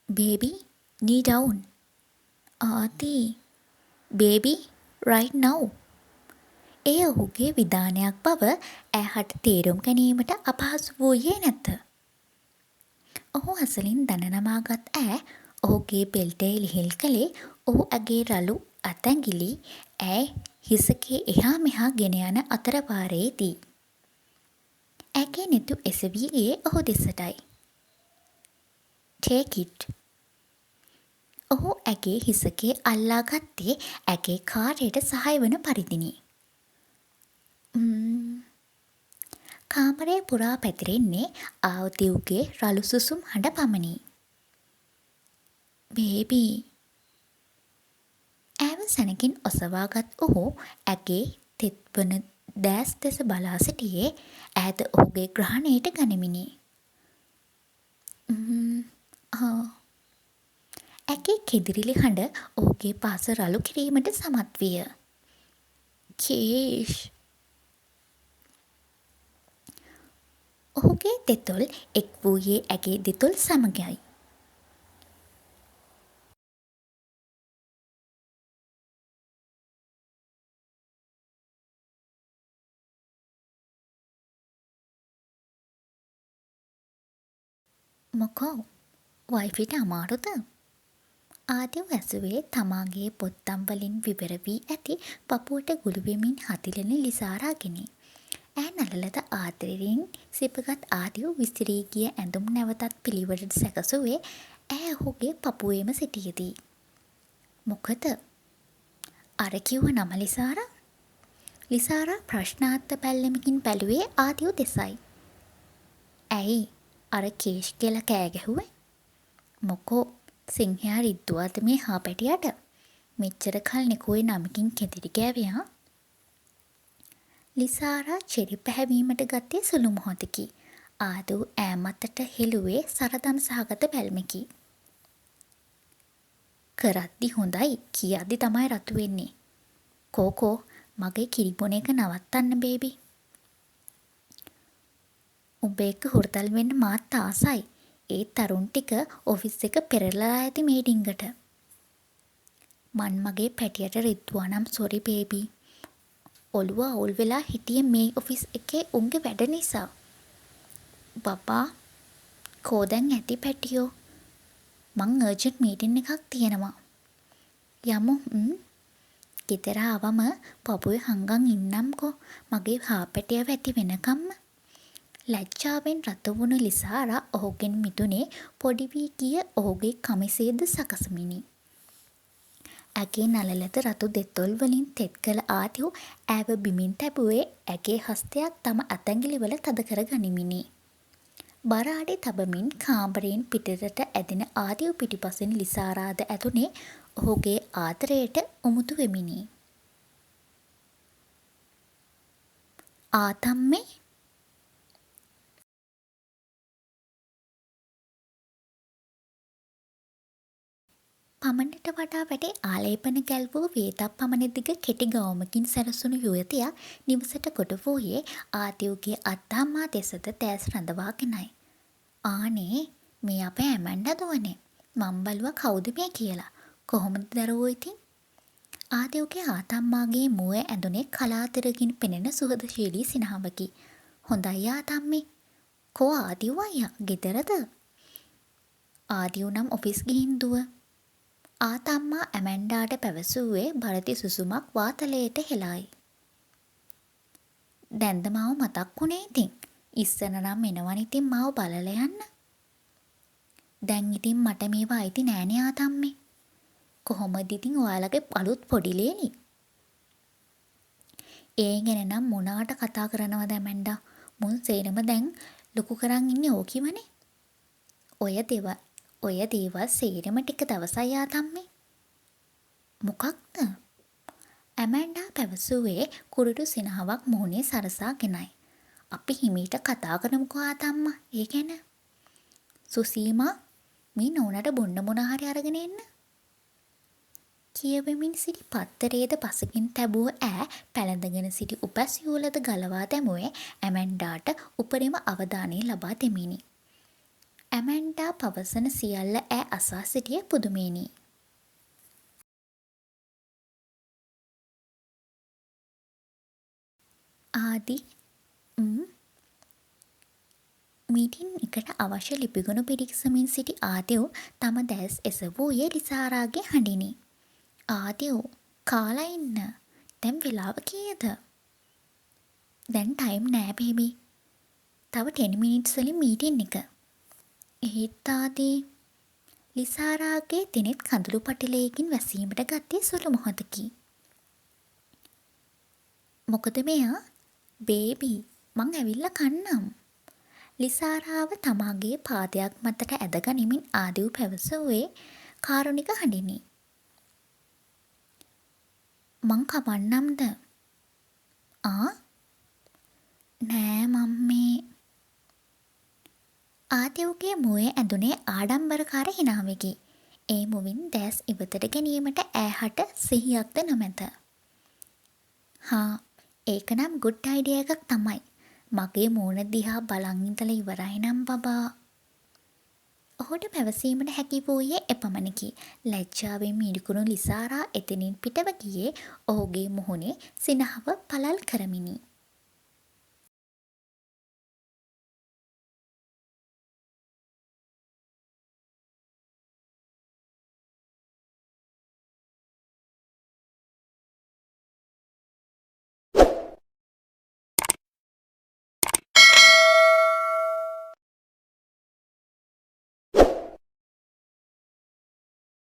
Baby, knee down. ආදී, baby, right now. එය ඔහුගේ විධානයක් බව ඈහට තේරුම් ගැනීමට අපහසු වූයේ නැත. ඔහු අසලින් දන නමාගත් ඈ ඔහුගේ බෙල්ටය ලිහිල් කළේ ඔහු ඇගේ රළු අතැඟිලි ඈ හිසකේ එහා මෙහා ගෙන යන අතරවාරයේදී. ඇගේ නෙතු එසවී ගියේ ඔහු දෙසටයි. Take it. ඔහු ඇගේ හිසකේ අල්ලා ගත්තේ ඇගේ කාර්යයට සහාය වන පරිදිනි. කාමරය පුරා පැතිරෙන්නේ ආවතිව්ගේ රළු සුසුම් හඬ පමණි. බේබි. ඈව සැනකින් ඔසවාගත් ඔහු ඇගේ තෙත්වන දෑස් දෙස බලා සිටියේ ඈද ඔහුගේ ග්‍රහණයට ගනිමිනි. ඇගේ කෙදිරිලි හඬ ඔහුගේ පාස රළු කිරීමට සමත් විය. කීෂ්. ඔහුගේ දෙතොල් එක් වූයේ ඇගේ දෙතොල් සමගයි. මොකෝ වයිෆිට අමාරුද? ආදිව් ඇසුවේ තමාගේ පොත්තම් වලින් විවර වී ඇති පපුවට ගුළුවෙමින් හතිලන ලිසාරාගෙනි. ඈ නළලද ආදරයෙන් සිපගත් ආදිව් විසිරී ගිය ඇඳුම් නැවතත් පිළිවෙලට සැකසුවේ ඈ ඔහුගේ පපුවේම සිටියදී. මොකද? අර කිව්ව නම ලිසාරා? ලිසාරා ප්‍රශ්නාර්ථ බැල්ලමකින් බැලුවේ ආදිව් දෙසයි. ඇයි අර කේෂ් කියලා කෑ ගැහුවේ? මොකෝ සිංහයා රිද්දුවාද මේ හාපැටියට? මෙච්චර කල් නිකුවේ නමකින් කෙදිරි ගෑවියා. ලිසාරා චෙරි පැහැවීමට ගත්තේ සුළු මොහොතකි. ආදූ ඈමතට හෙළුවේ සරදම් සහගත බැල්මකි. කරද්දි හොඳයි කියද්දි තමයි රතු වෙන්නේ. කෝකෝ මගේ කිරිබොන එක නවත්තන්න බේබි. උඹ එක්ක හුරතල් වෙන්න මාත් ආසයි. ඒ තරුණ ටික ඔෆිස් එක පෙරලලා ඇති මීටින්ගට. මන් මගේ පැටියට රිද්දුවා නම් සොරි බේබි. ඔළුව අවුල් වෙලා හිටියේ මේ ඔෆිස් එකේ උන්ගේ වැඩ නිසා. බබා කෝ දැන් ඇති පැටියෝ. මං අර්ජන්ට් මීටින් එකක් තියෙනවා. යමු. ගෙදර ආවම පපුවේ හංගන් ඉන්නම්කෝ මගේ හාපැටියව ඇති වෙනකම්ම. ලැජ්ජාවෙන් රතු වුණු ලිසාරා ඔහුගෙන් මිදුනේ පොඩි වී ගිය ඔහුගේ කමිසයද සකසමිනි. ඇගේ නළලද රතු දෙතොල් වලින් තෙත් කළ ආදිව් ඈව බිමින් තැබුවේ ඇගේ හස්තයක් තම අතැඟිලිවල තද කර ගනිමිනි. බර අඩි තබමින් කාමරයෙන් පිටතට ඇදෙන ආදිව් පිටිපසින් ලිසාරාද ඇතුනේ ඔහුගේ ආදරයට උමුතු වෙමිනි. ආතම්මේ පමණට වඩා වැඩි ආලේපන ගැල්වූ වේතක් පමණ දිග කෙටි ගවුමකින් සැරසුණු යුවතියක් නිවසට ගොඩ වූයේ ආදිව්ගේ අත්තම්මා දෙසද දැස් රඳවාගෙනයි. ආනේ මේ අපේ ඇමැන්ඩා දුවනේ. මං බැලුවා කවුද මේ කියලා. කොහොමද දරුවෝ ඉතින්? ආදිව්ගේ ආතම්මාගේ මුවේ ඇඳුනේ කලාතුරකින් පෙනෙන සුහදශීලී සිනහවකි. හොඳයි ආතම්මේ. කෝ ආදිව් අයියා ගෙදරද? ආදිව් නම් ඔෆිස් ගිහින් දුව. ආතම්මා ඇමැන්ඩාට පැවසුවේ බරති සුසුමක් වාතලයට හෙළයි. දැන්ද මාව මතක් වුණේ ඉතින්. ඉස්සර නම් එනවනේ ඉතින් මාව බලලා යන්න. දැන් ඉතින් මට මේවා අයිති නෑනේ ආතම්මේ. කොහොමද ඉතින් ඔයාලගේ අලුත් පොඩි ලේනි? ඒ ගැන නම් මොනාට කතා කරනවද ඇමැන්ඩා? මුන් සේරම දැන් ලොකු කරන් ඉන්නේ ඕකිවනේ. ඔය දේවල් සේරම ටික දවසයි ආතම්මේ. මොකක්ද? ඇමැන්ඩා පැවසුවේ කුරුටු සිනහවක් මුහුණේ සරසාගෙනයි. අපි හිමීට කතා කරමුකෝ ආතම්මා ඒ ගැන. සුසීමා මේ නෝනට බොන්න මොනා හරි අරගෙන එන්න. කියවෙමින් සිටි පත්තරේද පසකින් තැබුව ඈ පැළඳගෙන සිටි උපැස් යූලද ගලවා දැමුවේ ඇමැන්ඩාට උපරිම අවධානය ලබා දෙමිනි. ඇමැන්ඩා පවසන සියල්ල ඈ අසා සිටිය පුදුමයෙනි. ආදි මීටින් එකට අවශ්‍ය ලිපිගොනු පිරික්සමින් සිටි ආදිව් තම දැස් එසවූයේ ලිසාරාගේ හඬිනි. ආදිව් කාලා ඉන්න. දැන් වෙලාව කීයද? දැන් ටයිම් නෑ බේබී. තව 10 මිනිත්ස් වලින් මීටින් එක. ඒත් ආදී ලිසාරාගේ දිනෙත් කඳුළු පටිලයකින් වැසීමට ගත්තේ සුළු මොහොතකි. මොකද මෙයා? බේබී මං ඇවිල්ලා කන්නම්. ලිසාරාව තමාගේ පාදයක් මතට ඇද ගනිමින් ආදිව් පැවසුවේ කාරුණික හඬිනි. මං කවන්නම්ද? ආ? නෑ මම්මේ. ආදිව්ගේ මුවේ ඇඳුනේ ආඩම්බරකාර හිනාවකි. ඒ මුවින් දැස් ඉවතට ගැනීමට ඈහට සිහියක්ද නොමැත. හා ඒකනම් ගුඩ් අයිඩියා එකක් තමයි. මගේ මූණ දිහා බලන් ඉඳලා ඉවරයි නම් බබා. ඔහුට පැවසීමට හැකි වූයේ එපමණකි. ලැජ්ජාවෙන් මිරිකුණු ලිසාරා එතනින් පිටව ගියේ ඔහුගේ මුහුණේ සිනහව පළල් කරමිනි.